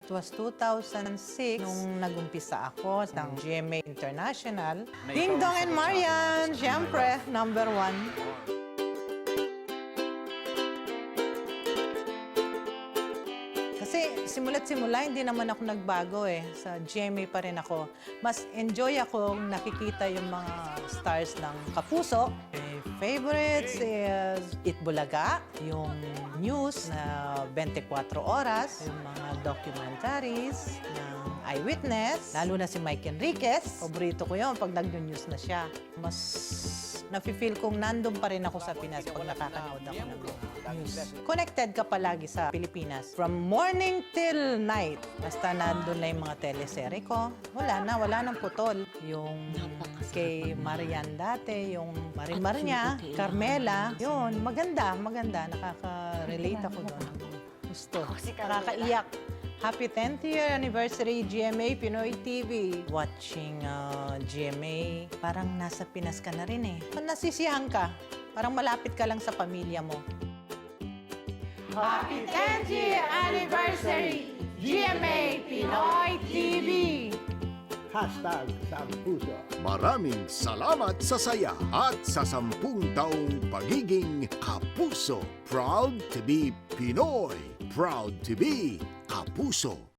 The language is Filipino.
It was 2006 nung nag-umpisa ako ng GMA International. Ding Dong and Marian, siyempre, number 1. Kasi simula't simula, hindi naman ako nagbago eh. Sa GMA pa rin ako. Mas enjoy ako nakikita yung mga stars ng Kapuso. My favorites is Itbulaga, yung news na 24 oras, yung mga documentaries ng Eyewitness, lalo na si Mike Enriquez. Paborito ko yun pag nag-news na siya. Mas nafe-feel kong nandun pa rin ako sa Pinas pag nakakanood ako ng news. Connected ka palagi sa Pilipinas. From morning till night. Basta nandun na yung mga teleserye ko. Wala nang putol. Yung kay Marian dati, yung Marimar niya, Carmela. Yun, maganda. Nakaka-relate ako doon. Gusto. Nakakaiyak. Happy 10th year anniversary GMA Pinoy TV. Watching GMA, parang nasa Pinas ka na rin eh. Nasisiyahan ka, parang malapit ka lang sa pamilya mo. Happy 10th year anniversary GMA Pinoy TV. #Sampuso. Maraming salamat sa saya at sa 10 taong pagiging Kapuso. Proud to be Pinoy. Proud to be Kapuso.